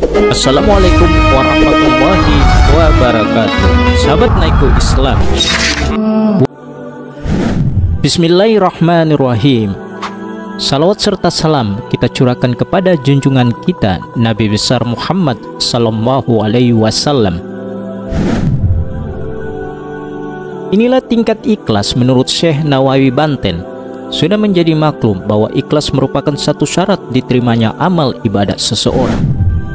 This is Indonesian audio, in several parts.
Assalamualaikum warahmatullahi wabarakatuh. Sahabat Naiko Islam, Bismillahirrahmanirrahim. Salawat serta salam kita curahkan kepada junjungan kita Nabi besar Muhammad sallallahu alaihi wasallam. Inilah tingkat ikhlas menurut Syekh Nawawi Banten. Sudah menjadi maklum bahwa ikhlas merupakan satu syarat diterimanya amal ibadah seseorang.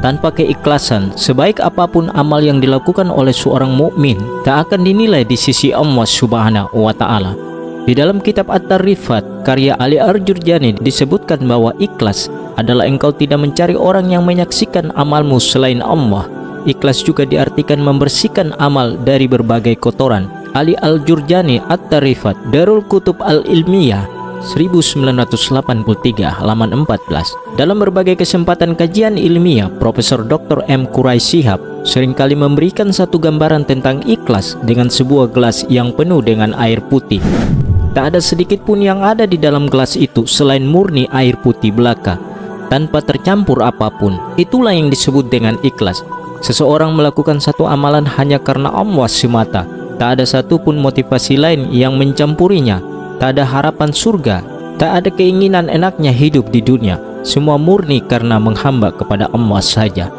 Tanpa keikhlasan, sebaik apapun amal yang dilakukan oleh seorang mukmin tak akan dinilai di sisi Allah Subhanahu wa taala. Di dalam kitab At-Tarifat karya Ali Al-Jurjani disebutkan bahwa ikhlas adalah engkau tidak mencari orang yang menyaksikan amalmu selain Allah. Ikhlas juga diartikan membersihkan amal dari berbagai kotoran. Ali Al-Jurjani At-Tarifat Darul Kutub Al-Ilmiyah 1983 halaman 14. Dalam berbagai kesempatan kajian ilmiah, Profesor Dr. M. Qurai Shihab seringkali memberikan satu gambaran tentang ikhlas dengan sebuah gelas yang penuh dengan air putih. Tak ada sedikit pun yang ada di dalam gelas itu selain murni air putih belaka, tanpa tercampur apapun. Itulah yang disebut dengan ikhlas. Seseorang melakukan satu amalan hanya karena Allah semata. Tak ada satupun motivasi lain yang mencampurinya. Tak ada harapan surga, tak ada keinginan enaknya hidup di dunia. Semua murni karena menghamba kepada Allah saja.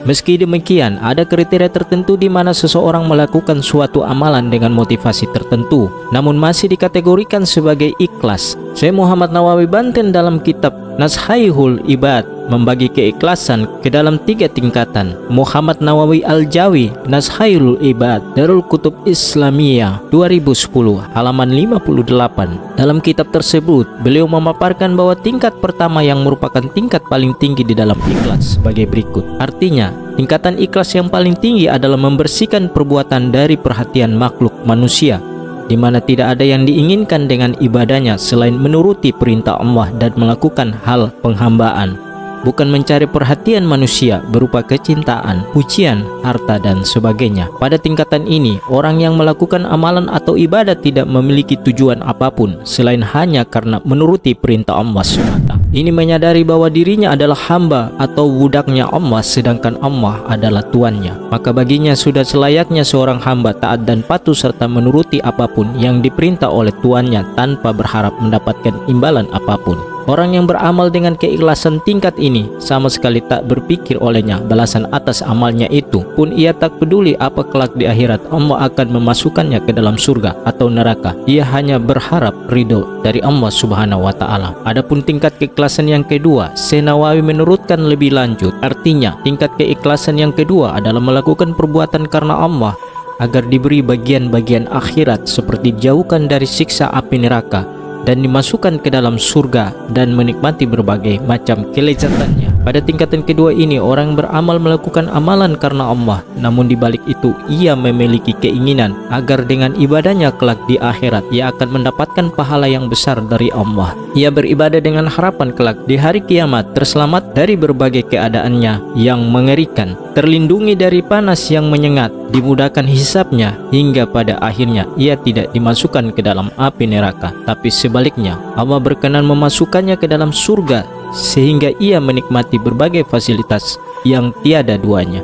Meski demikian, ada kriteria tertentu di mana seseorang melakukan suatu amalan dengan motivasi tertentu, namun masih dikategorikan sebagai ikhlas. Syekh Muhammad Nawawi Banten dalam kitab Nashaihul Ibad membagi keikhlasan ke dalam 3 tingkatan. Muhammad Nawawi Al-Jawi Nashaihul Ibad Darul Kutub Islamiyah 2010 halaman 58. Dalam kitab tersebut beliau memaparkan bahwa tingkat pertama yang merupakan tingkat paling tinggi di dalam ikhlas sebagai berikut. Artinya, tingkatan ikhlas yang paling tinggi adalah membersihkan perbuatan dari perhatian makhluk manusia, di mana tidak ada yang diinginkan dengan ibadahnya selain menuruti perintah Allah dan melakukan hal penghambaan, bukan mencari perhatian manusia berupa kecintaan, pujian, harta, dan sebagainya. Pada tingkatan ini, orang yang melakukan amalan atau ibadah tidak memiliki tujuan apapun selain hanya karena menuruti perintah Allah semata. Ini menyadari bahwa dirinya adalah hamba atau budaknya Allah, sedangkan Allah adalah tuannya. Maka baginya sudah selayaknya seorang hamba taat dan patuh serta menuruti apapun yang diperintah oleh tuannya tanpa berharap mendapatkan imbalan apapun. Orang yang beramal dengan keikhlasan tingkat ini sama sekali tak berpikir olehnya balasan atas amalnya itu, pun ia tak peduli apa kelak di akhirat Allah akan memasukkannya ke dalam surga atau neraka. Ia hanya berharap ridho dari Allah Subhanahu wa taala. Adapun tingkat keikhlasan yang kedua, Syekh Nawawi menurutkan lebih lanjut. Artinya, tingkat keikhlasan yang kedua adalah melakukan perbuatan karena Allah agar diberi bagian-bagian akhirat seperti dijauhkan dari siksa api neraka dan dimasukkan ke dalam surga dan menikmati berbagai macam kelezatannya. Pada tingkatan kedua ini, orang beramal melakukan amalan karena Allah, namun di balik itu ia memiliki keinginan agar dengan ibadahnya kelak di akhirat ia akan mendapatkan pahala yang besar dari Allah. Ia beribadah dengan harapan kelak di hari kiamat terselamat dari berbagai keadaannya yang mengerikan, terlindungi dari panas yang menyengat, dimudahkan hisabnya, hingga pada akhirnya ia tidak dimasukkan ke dalam api neraka, tapi sebaliknya Allah berkenan memasukkannya ke dalam surga sehingga ia menikmati berbagai fasilitas yang tiada duanya.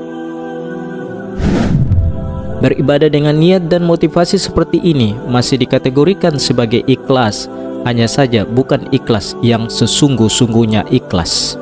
Beribadah dengan niat dan motivasi seperti ini masih dikategorikan sebagai ikhlas, hanya saja bukan ikhlas yang sesungguh-sungguhnya ikhlas.